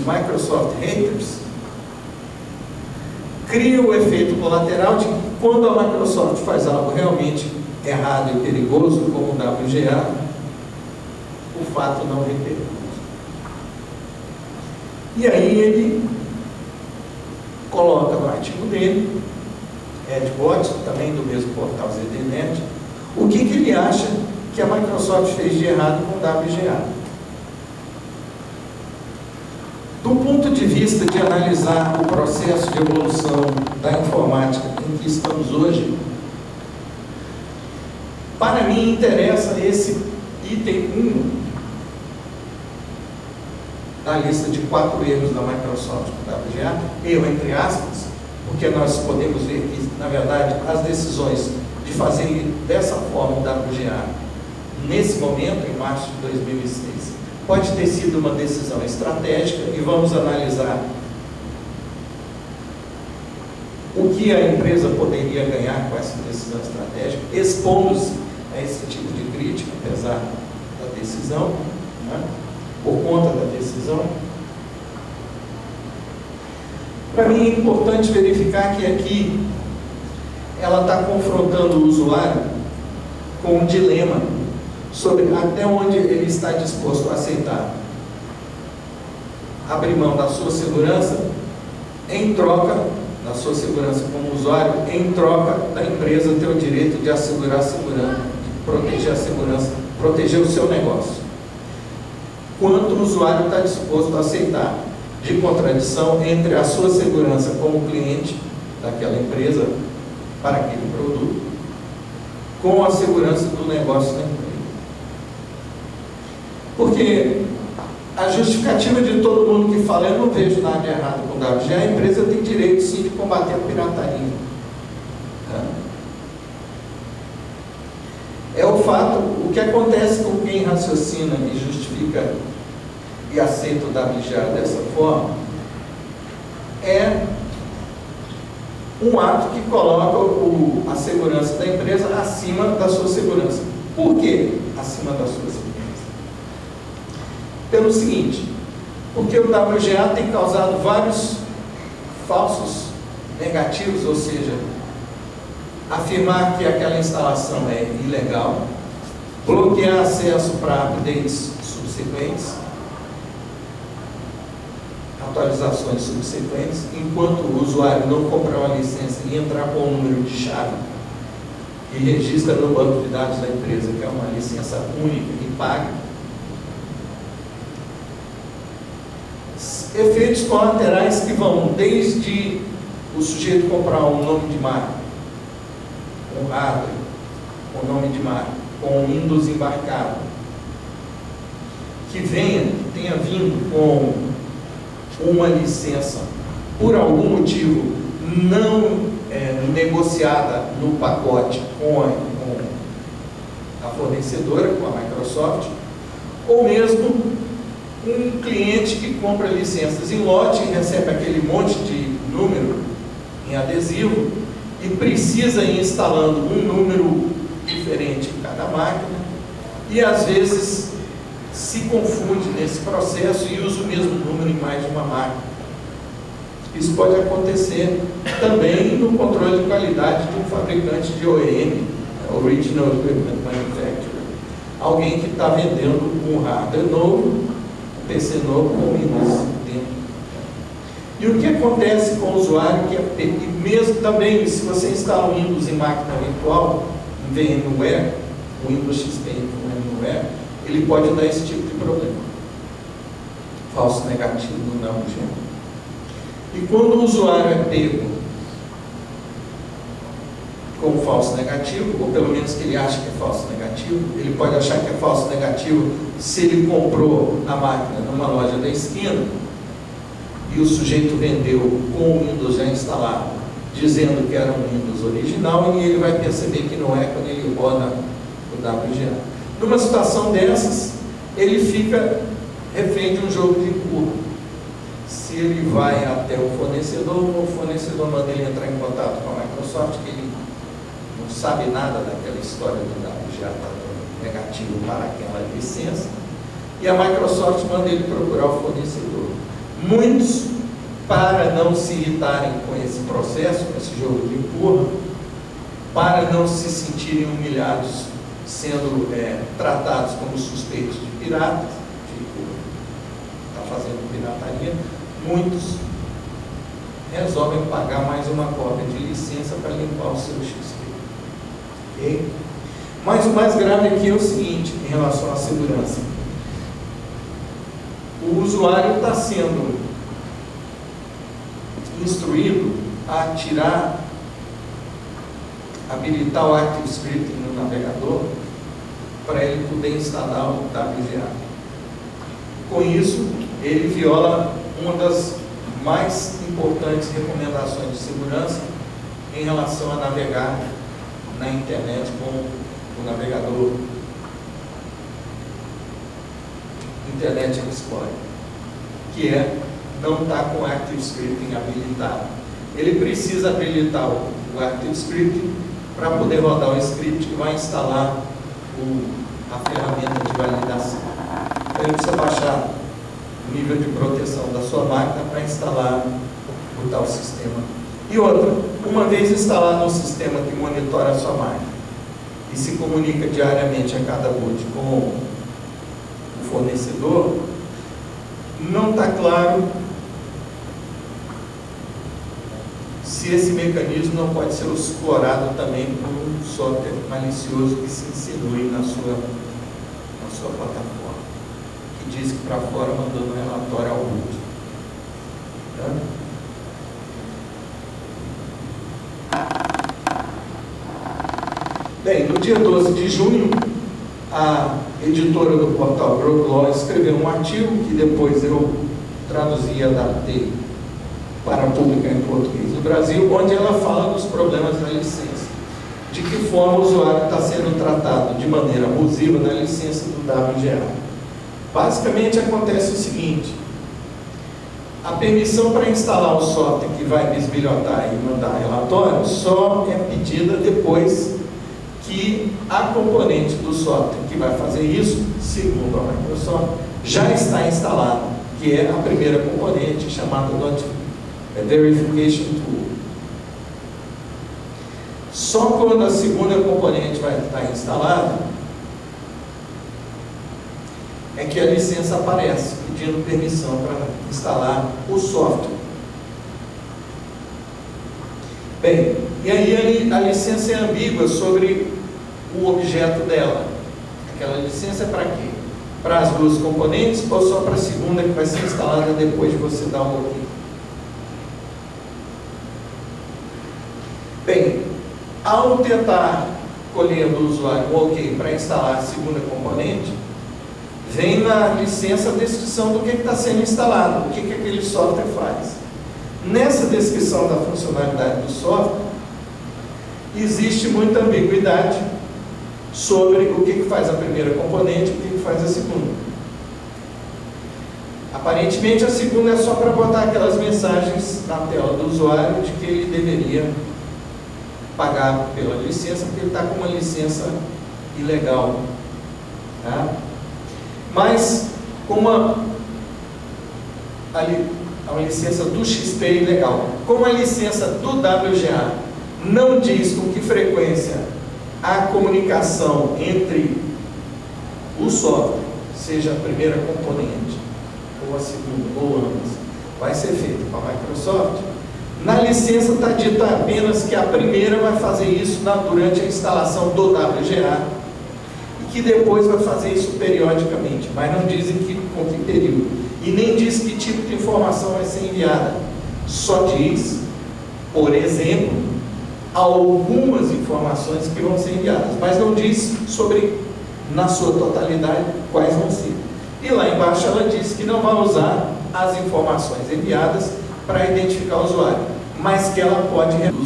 Microsoft haters, cria o efeito colateral de que quando a Microsoft faz algo realmente errado e perigoso, como o WGA, o fato não repercute. E aí ele coloca no artigo dele, Ed Watts, também do mesmo portal ZDNet, o que ele acha que a Microsoft fez de errado com o WGA. Do ponto de vista de analisar o processo de evolução da informática em que estamos hoje, para mim interessa esse item 1 da lista de 4 erros da Microsoft com o WGA, erro entre aspas, porque nós podemos ver que, na verdade, as decisões de fazer dessa forma o WGA, nesse momento, em março de 2006, pode ter sido uma decisão estratégica, e vamos analisar o que a empresa poderia ganhar com essa decisão estratégica, expondo-se a esse tipo de crítica, apesar da decisão, né, por conta da decisão. Para mim é importante verificar que aqui ela está confrontando o usuário com um dilema sobre até onde ele está disposto a aceitar abrir mão da sua segurança em troca da sua segurança como usuário, em troca da empresa ter o direito de assegurar a segurança, de proteger a segurança, proteger o seu negócio. Quanto o usuário está disposto a aceitar de contradição entre a sua segurança como cliente daquela empresa para aquele produto com a segurança do negócio da empresa. Porque a justificativa de todo mundo que fala, eu não vejo nada de errado com o WGA, a empresa tem direito sim de combater a pirataria. É o fato, o que acontece com quem raciocina e justifica e aceita o WGA dessa forma, é um ato que coloca a segurança da empresa acima da sua segurança. Por que acima da sua segurança? Pelo seguinte, porque o WGA tem causado vários falsos negativos, ou seja, afirmar que aquela instalação é ilegal, bloquear acesso para updates subsequentes, atualizações subsequentes, enquanto o usuário não comprar uma licença e entrar com o número de chave e registra no banco de dados da empresa, que é uma licença única e paga. Efeitos colaterais que vão desde o sujeito comprar um nome de marca, um hardware, um nome de marca, com um Windows embarcado, que tenha vindo com uma licença, por algum motivo, não negociada no pacote com a fornecedora, com a Microsoft, ou mesmo um cliente que compra licenças em lote e recebe aquele monte de número em adesivo e precisa ir instalando um número diferente em cada máquina e às vezes se confunde nesse processo e usa o mesmo número em mais de uma máquina. Isso pode acontecer também no controle de qualidade de um fabricante de OEM, Original Equipment Manufacturer, alguém que está vendendo um hardware novo, PC novo com Windows dentro. E o que acontece com o usuário e mesmo também, se você instala um Windows em máquina virtual, em VMware, o Windows XP em VMware, ele pode dar esse tipo de problema. Falso negativo não gênero. E quando o usuário é pego com falso negativo, ou pelo menos que ele acha que é falso negativo, ele pode achar que é falso negativo se ele comprou a máquina numa loja da esquina e o sujeito vendeu com o Windows já instalado, dizendo que era um Windows original, e ele vai perceber que não é quando ele roda o WGA. Numa situação dessas, ele fica refém de um jogo de empurra. Se ele vai até o fornecedor manda ele entrar em contato com a Microsoft, que ele não sabe nada daquela história do WGA negativo para aquela licença, e a Microsoft manda ele procurar o fornecedor. Muitos, para não se irritarem com esse processo, com esse jogo de empurra, para não se sentirem humilhados, sendo tratados como suspeitos de piratas, está fazendo pirataria, muitos resolvem pagar mais uma cópia de licença para limpar o seu XP. Okay? Mas o mais grave aqui é o seguinte, em relação à segurança. O usuário está sendo instruído a habilitar o ActiveScripting no navegador para ele poder instalar o WGA. Com isso, ele viola uma das mais importantes recomendações de segurança em relação a navegar na internet com o navegador Internet Explorer, que é não estar com o ActiveScripting habilitado. Ele precisa habilitar o ActiveScripting para poder rodar o script que vai instalar a ferramenta de validação. Então, ele precisa baixar o nível de proteção da sua máquina para instalar o tal sistema. E outra, uma vez instalado um sistema que monitora a sua máquina e se comunica diariamente a cada boot com o fornecedor, não está claro se esse mecanismo não pode ser explorado também por um software malicioso que se insinue na sua plataforma, que diz que para fora mandando um relatório ao boot. Bem, no dia 12 de junho, a editora do portal Growlaw escreveu um artigo que depois eu traduzi e adaptei para publicar em português no Brasil, onde ela fala dos problemas da licença, de que forma o usuário está sendo tratado de maneira abusiva na licença do WGA. Basicamente acontece o seguinte: a permissão para instalar o software que vai bisbilhotar e mandar relatório só é pedida depois que a componente do software que vai fazer isso, segundo a Microsoft, já está instalada, que é a primeira componente chamada Verification Tool. Só quando a segunda componente vai estar instalada é que a licença aparece, pedindo permissão para instalar o software. Bem, e aí a licença é ambígua sobre o objeto dela. Aquela licença é para quê? Para as duas componentes ou só para a segunda que vai ser instalada depois de você dar um OK? Bem, ao tentar colher do usuário um OK para instalar a segunda componente, vem na licença a descrição do que está sendo instalado, o que aquele software faz. Nessa descrição da funcionalidade do software, existe muita ambiguidade sobre o que faz a primeira componente e o que faz a segunda. Aparentemente, a segunda é só para botar aquelas mensagens na tela do usuário de que ele deveria pagar pela licença, porque ele está com uma licença ilegal. Tá? Mas, como a licença do XP é ilegal, como a licença do WGA não diz com que frequência a comunicação entre o software, seja a primeira componente ou a segunda, ou ambas, vai ser feita com a Microsoft, na licença está dito apenas que a primeira vai fazer isso durante a instalação do WGA e que depois vai fazer isso periodicamente, mas não dizem com que período, e nem diz que tipo de informação vai ser enviada, só diz, por exemplo, algumas informações que vão ser enviadas, mas não diz sobre, na sua totalidade, quais vão ser. E lá embaixo ela diz que não vai usar as informações enviadas para identificar o usuário, mas que ela pode reduzir